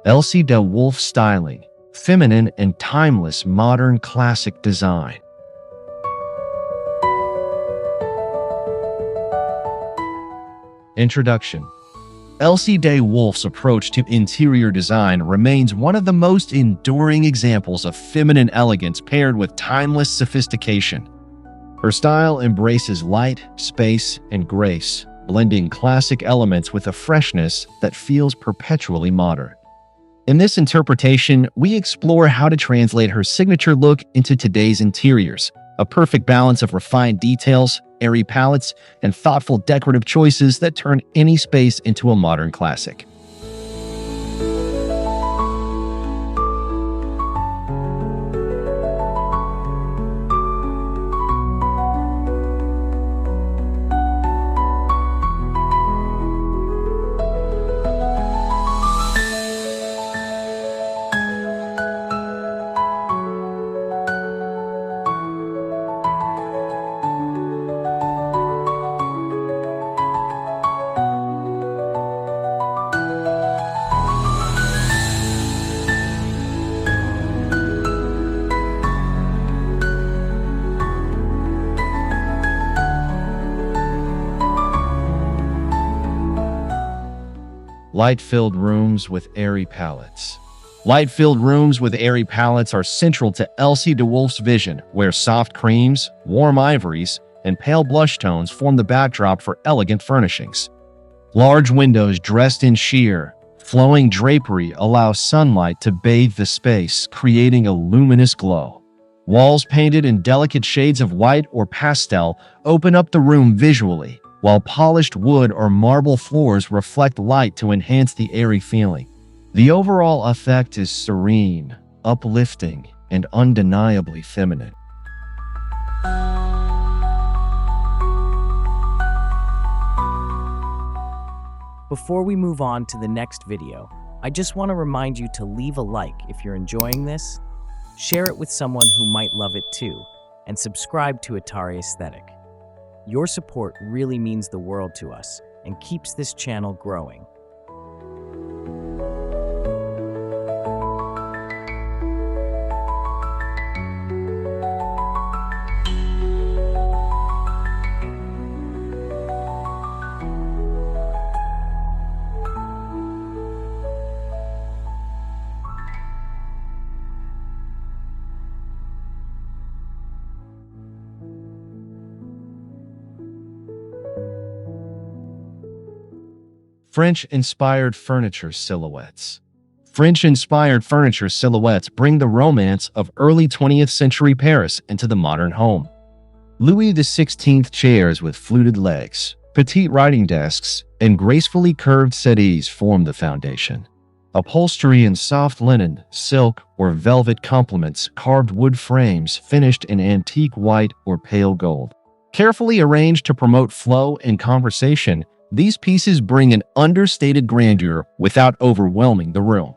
Elsie de Wolfe Styling, feminine and timeless modern classic design. Introduction. Elsie de Wolfe's approach to interior design remains one of the most enduring examples of feminine elegance paired with timeless sophistication. Her style embraces light, space, and grace, blending classic elements with a freshness that feels perpetually modern. In this interpretation, we explore how to translate her signature look into today's interiors, a perfect balance of refined details, airy palettes, and thoughtful decorative choices that turn any space into a modern classic. Light-filled rooms with airy palettes. Light-filled rooms with airy palettes are central to Elsie de Wolfe's vision, where soft creams, warm ivories, and pale blush tones form the backdrop for elegant furnishings. Large windows dressed in sheer, flowing drapery allow sunlight to bathe the space, creating a luminous glow. Walls painted in delicate shades of white or pastel open up the room visually, while polished wood or marble floors reflect light to enhance the airy feeling. The overall effect is serene, uplifting, and undeniably feminine. Before we move on to the next video, I just want to remind you to leave a like if you're enjoying this, share it with someone who might love it too, and subscribe to Atari Aesthetic. Your support really means the world to us and keeps this channel growing. French-inspired furniture silhouettes. French-inspired furniture silhouettes bring the romance of early 20th century Paris into the modern home. Louis XVI chairs with fluted legs, petite writing desks, and gracefully curved settees form the foundation. Upholstery in soft linen, silk, or velvet complements carved wood frames finished in antique white or pale gold. Carefully arranged to promote flow and conversation, these pieces bring an understated grandeur without overwhelming the room.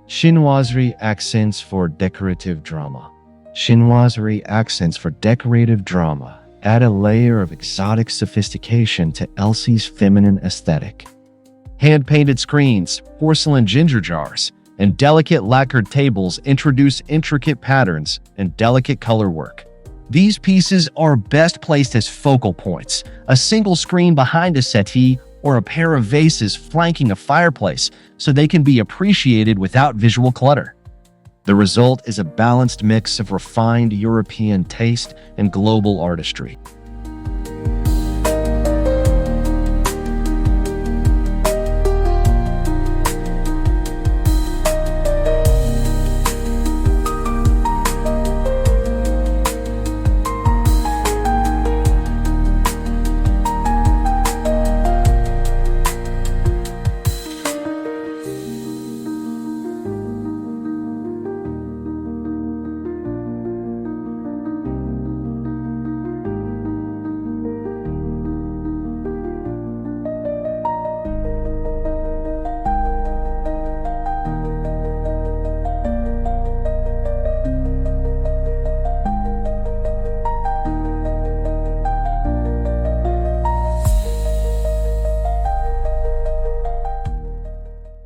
Chinoiserie accents for decorative drama. Chinoiserie accents for decorative drama add a layer of exotic sophistication to Elsie's feminine aesthetic. Hand-painted screens, porcelain ginger jars, and delicate lacquered tables introduce intricate patterns and delicate color work. These pieces are best placed as focal points, a single screen behind a settee or a pair of vases flanking a fireplace, so they can be appreciated without visual clutter. The result is a balanced mix of refined European taste and global artistry.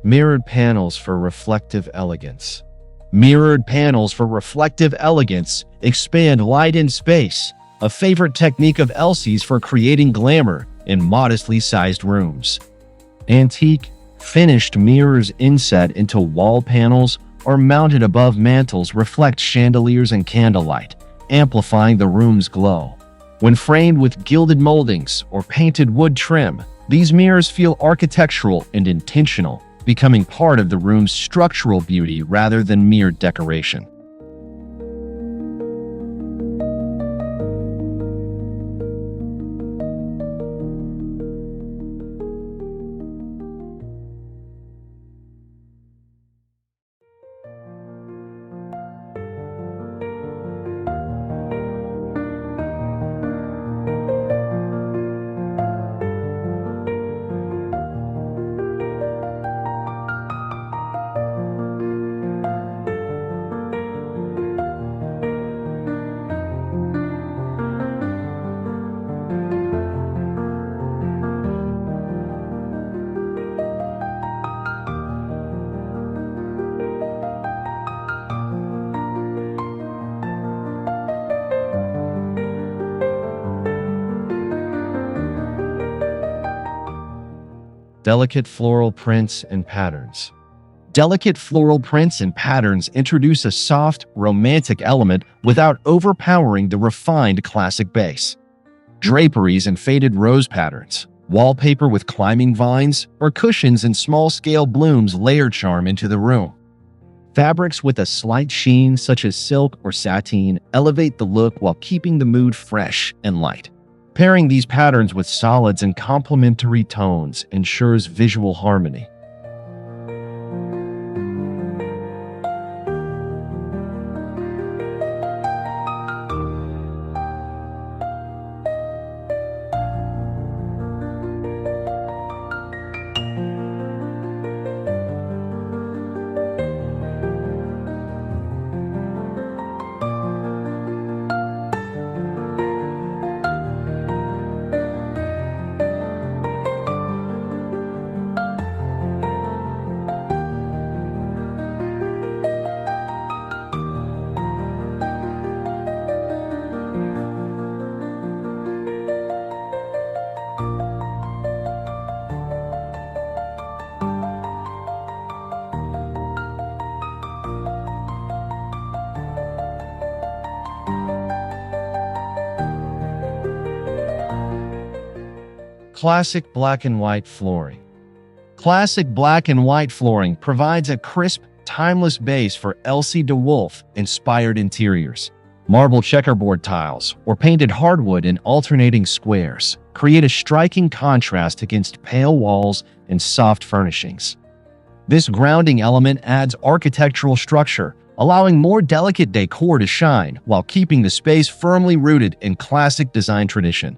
Mirrored panels for reflective elegance. Mirrored panels for reflective elegance expand light in space, a favorite technique of Elsie's for creating glamour in modestly sized rooms. Antique, finished mirrors inset into wall panels or mounted above mantels reflect chandeliers and candlelight, amplifying the room's glow. When framed with gilded moldings or painted wood trim, these mirrors feel architectural and intentional, becoming part of the room's structural beauty rather than mere decoration. Delicate floral prints and patterns. Delicate floral prints and patterns introduce a soft, romantic element without overpowering the refined classic base. Draperies and faded rose patterns, wallpaper with climbing vines, or cushions and small-scale blooms layer charm into the room. Fabrics with a slight sheen, such as silk or sateen, elevate the look while keeping the mood fresh and light. Pairing these patterns with solids and complementary tones ensures visual harmony. Classic black and white flooring. Classic black and white flooring provides a crisp, timeless base for Elsie de Wolfe-inspired interiors. Marble checkerboard tiles or painted hardwood in alternating squares create a striking contrast against pale walls and soft furnishings. This grounding element adds architectural structure, allowing more delicate decor to shine while keeping the space firmly rooted in classic design tradition.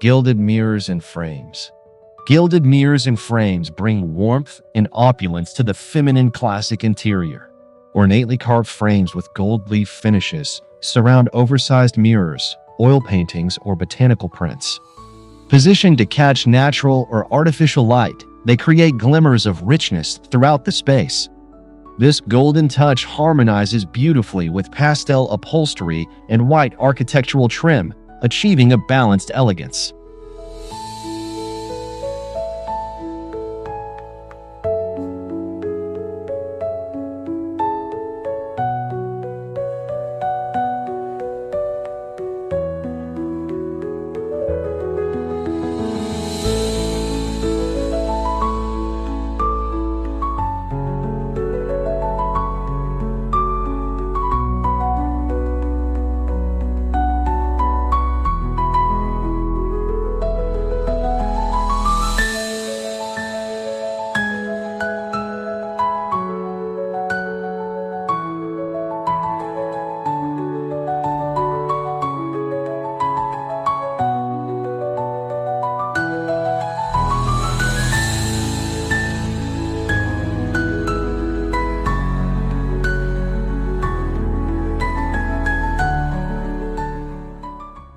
Gilded mirrors and frames. Gilded mirrors and frames bring warmth and opulence to the feminine classic interior. Ornately carved frames with gold leaf finishes surround oversized mirrors, oil paintings, or botanical prints. Positioned to catch natural or artificial light, they create glimmers of richness throughout the space. This golden touch harmonizes beautifully with pastel upholstery and white architectural trim, achieving a balanced elegance.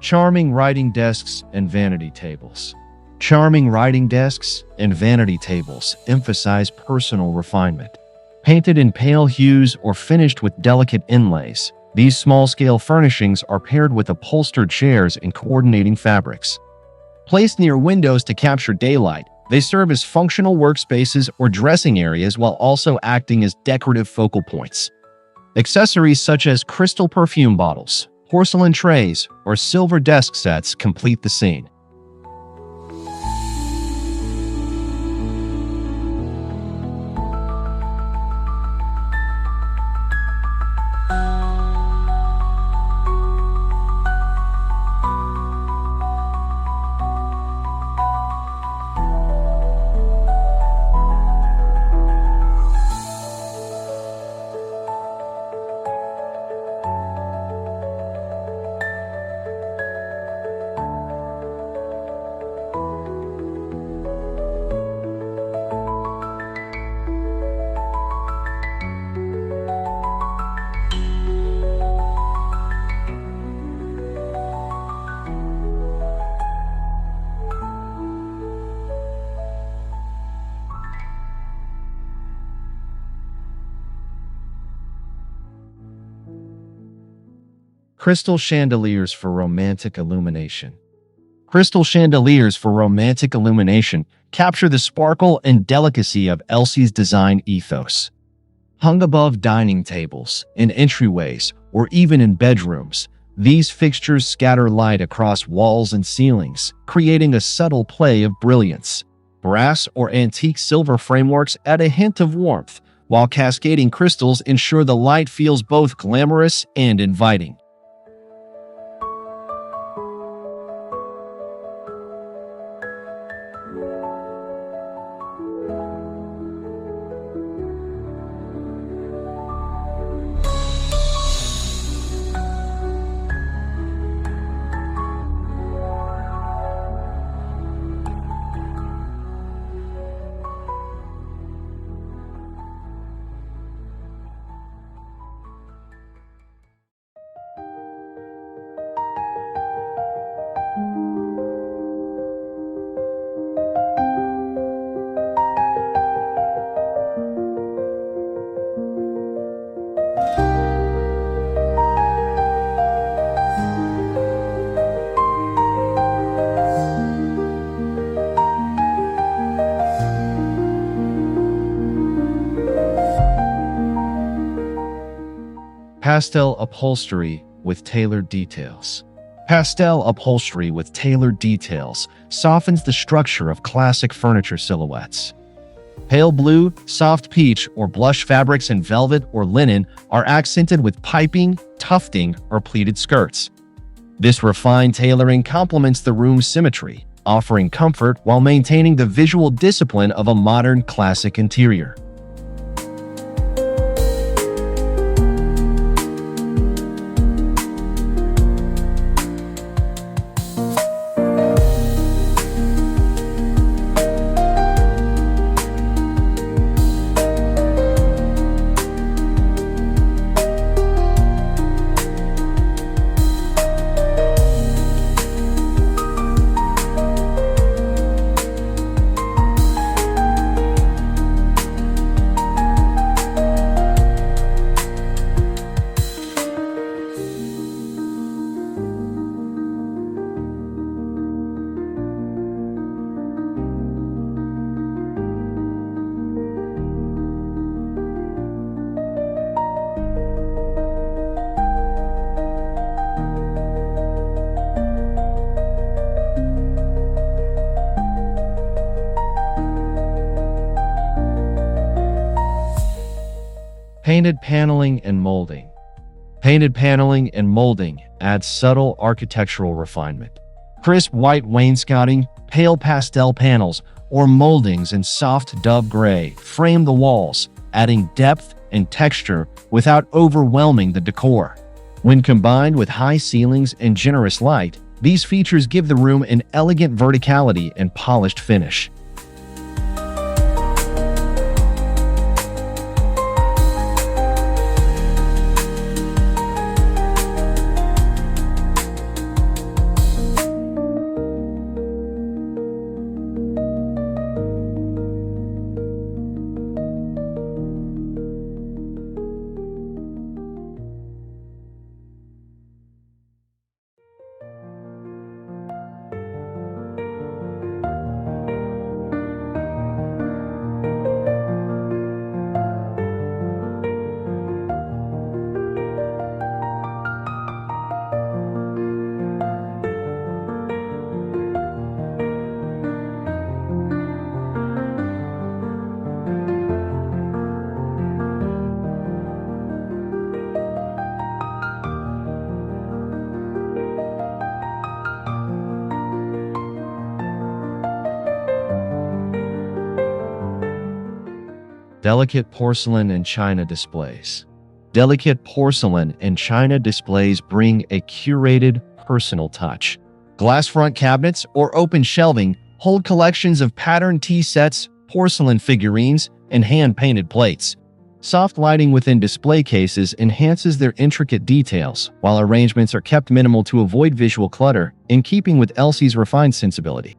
Charming writing desks and vanity tables. Charming writing desks and vanity tables emphasize personal refinement. Painted in pale hues or finished with delicate inlays, these small-scale furnishings are paired with upholstered chairs and coordinating fabrics. Placed near windows to capture daylight, they serve as functional workspaces or dressing areas while also acting as decorative focal points. Accessories such as crystal perfume bottles, porcelain trays, or silver desk sets complete the scene. Crystal chandeliers for romantic illumination. Crystal chandeliers for romantic illumination capture the sparkle and delicacy of Elsie's design ethos. Hung above dining tables, in entryways, or even in bedrooms, these fixtures scatter light across walls and ceilings, creating a subtle play of brilliance. Brass or antique silver frameworks add a hint of warmth, while cascading crystals ensure the light feels both glamorous and inviting. Pastel upholstery with tailored details. Pastel upholstery with tailored details softens the structure of classic furniture silhouettes. Pale blue, soft peach, or blush fabrics in velvet or linen are accented with piping, tufting, or pleated skirts. This refined tailoring complements the room's symmetry, offering comfort while maintaining the visual discipline of a modern classic interior. Painted paneling and molding. Painted paneling and molding add subtle architectural refinement. Crisp white wainscoting, pale pastel panels, or moldings in soft dove gray frame the walls, adding depth and texture without overwhelming the decor. When combined with high ceilings and generous light, these features give the room an elegant verticality and polished finish. Delicate porcelain and china displays. Delicate porcelain and china displays bring a curated, personal touch. Glass front cabinets or open shelving hold collections of patterned tea sets, porcelain figurines, and hand-painted plates. Soft lighting within display cases enhances their intricate details, while arrangements are kept minimal to avoid visual clutter, in keeping with Elsie's refined sensibility.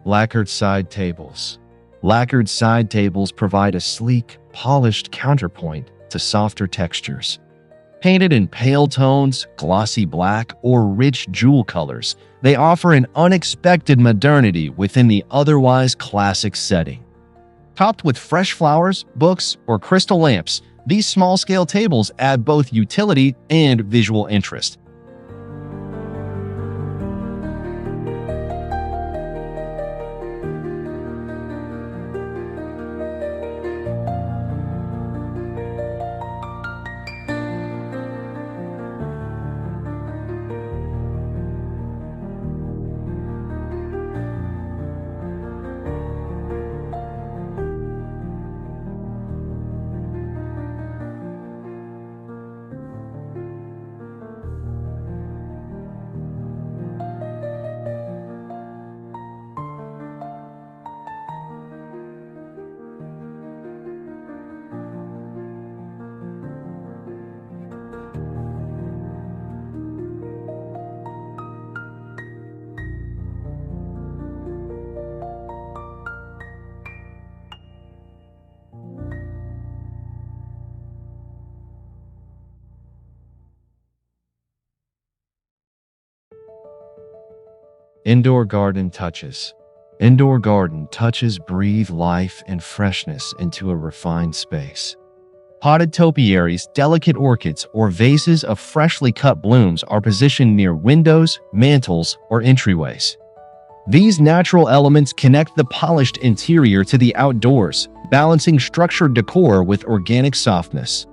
Lacquered side tables. Lacquered side tables provide a sleek, polished counterpoint to softer textures. Painted in pale tones, glossy black, or rich jewel colors, they offer an unexpected modernity within the otherwise classic setting. Topped with fresh flowers, books, or crystal lamps, these small-scale tables add both utility and visual interest. Indoor garden touches. Indoor garden touches breathe life and freshness into a refined space. Potted topiaries, delicate orchids, or vases of freshly cut blooms are positioned near windows, mantels, or entryways. These natural elements connect the polished interior to the outdoors, balancing structured decor with organic softness.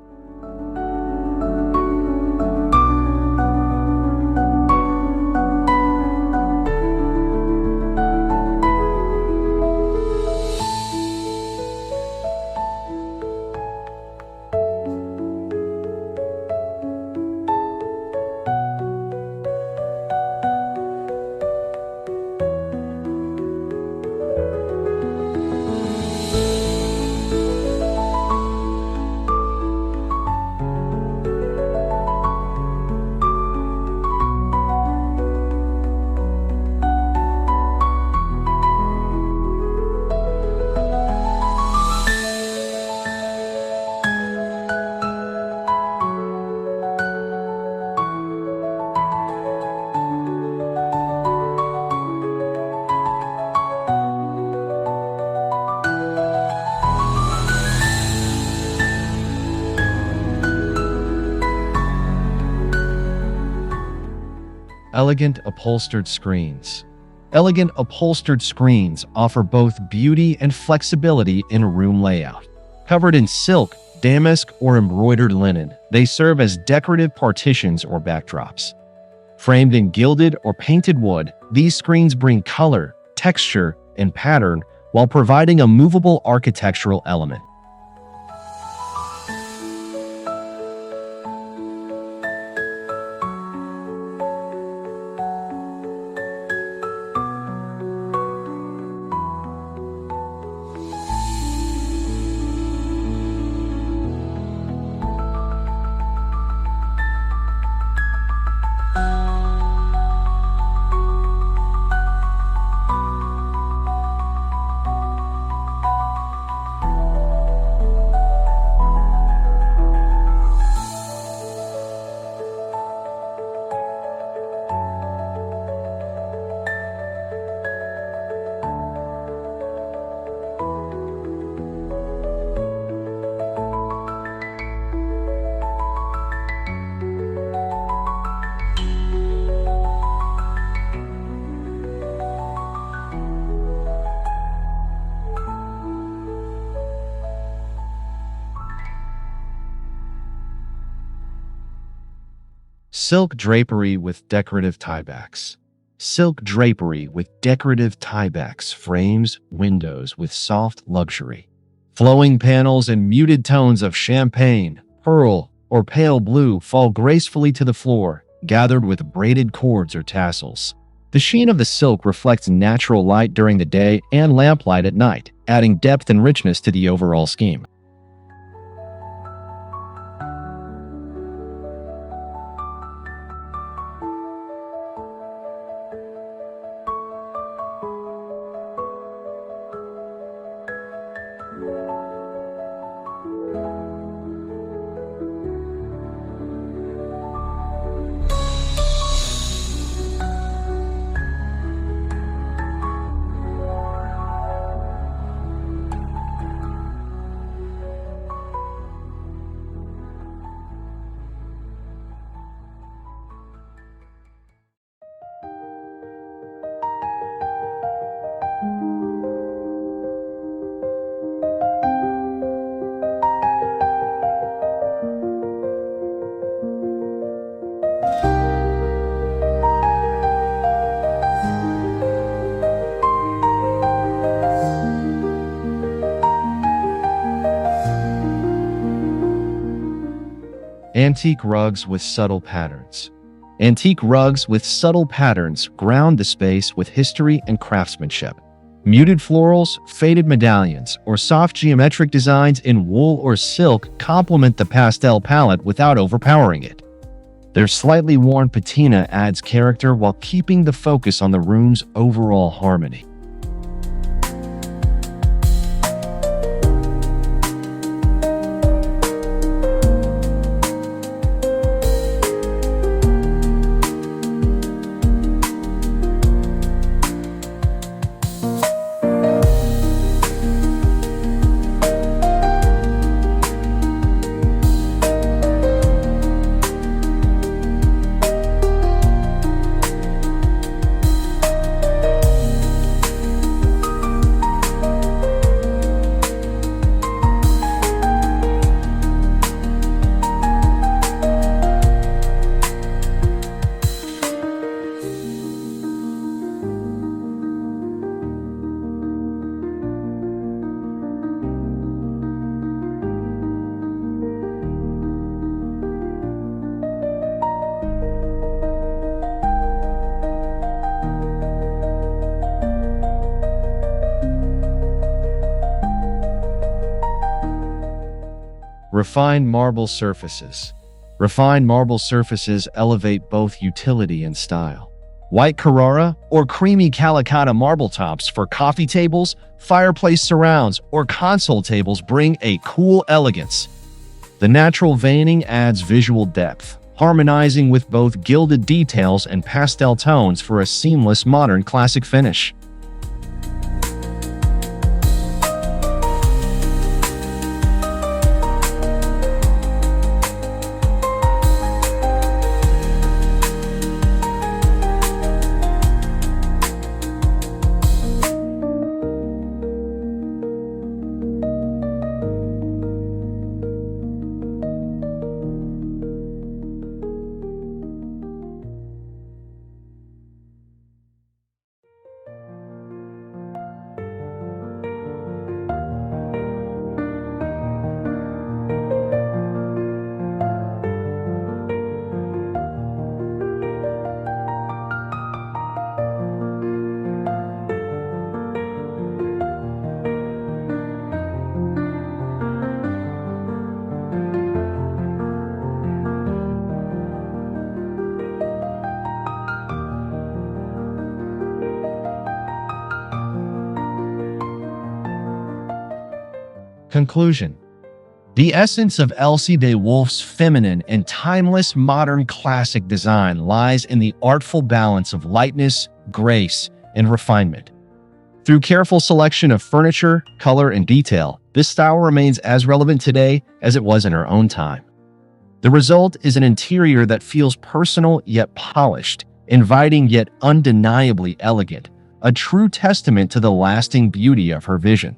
elegant upholstered screens. Elegant upholstered screens offer both beauty and flexibility in room layout. Covered in silk, damask, or embroidered linen, they serve as decorative partitions or backdrops. Framed in gilded or painted wood, these screens bring color, texture, and pattern while providing a movable architectural element. Silk drapery with decorative tiebacks. Silk drapery with decorative tiebacks frames windows with soft luxury. Flowing panels and muted tones of champagne, pearl, or pale blue fall gracefully to the floor, gathered with braided cords or tassels. The sheen of the silk reflects natural light during the day and lamplight at night, adding depth and richness to the overall scheme. Antique rugs with subtle patterns. Antique rugs with subtle patterns ground the space with history and craftsmanship. Muted florals, faded medallions, or soft geometric designs in wool or silk complement the pastel palette without overpowering it. Their slightly worn patina adds character while keeping the focus on the room's overall harmony. Refined marble surfaces. Refined marble surfaces elevate both utility and style. White Carrara or creamy Calicut marble tops for coffee tables, fireplace surrounds, or console tables bring a cool elegance. The natural veining adds visual depth, harmonizing with both gilded details and pastel tones for a seamless modern classic finish. Conclusion. The essence of Elsie de Wolfe's feminine and timeless modern classic design lies in the artful balance of lightness, grace, and refinement. Through careful selection of furniture, color, and detail, this style remains as relevant today as it was in her own time. The result is an interior that feels personal yet polished, inviting yet undeniably elegant, a true testament to the lasting beauty of her vision.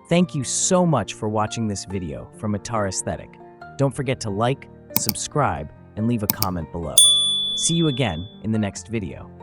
Thank you so much for watching this video from Atar Aesthetic. Don't forget to like, subscribe, and leave a comment below. See you again in the next video.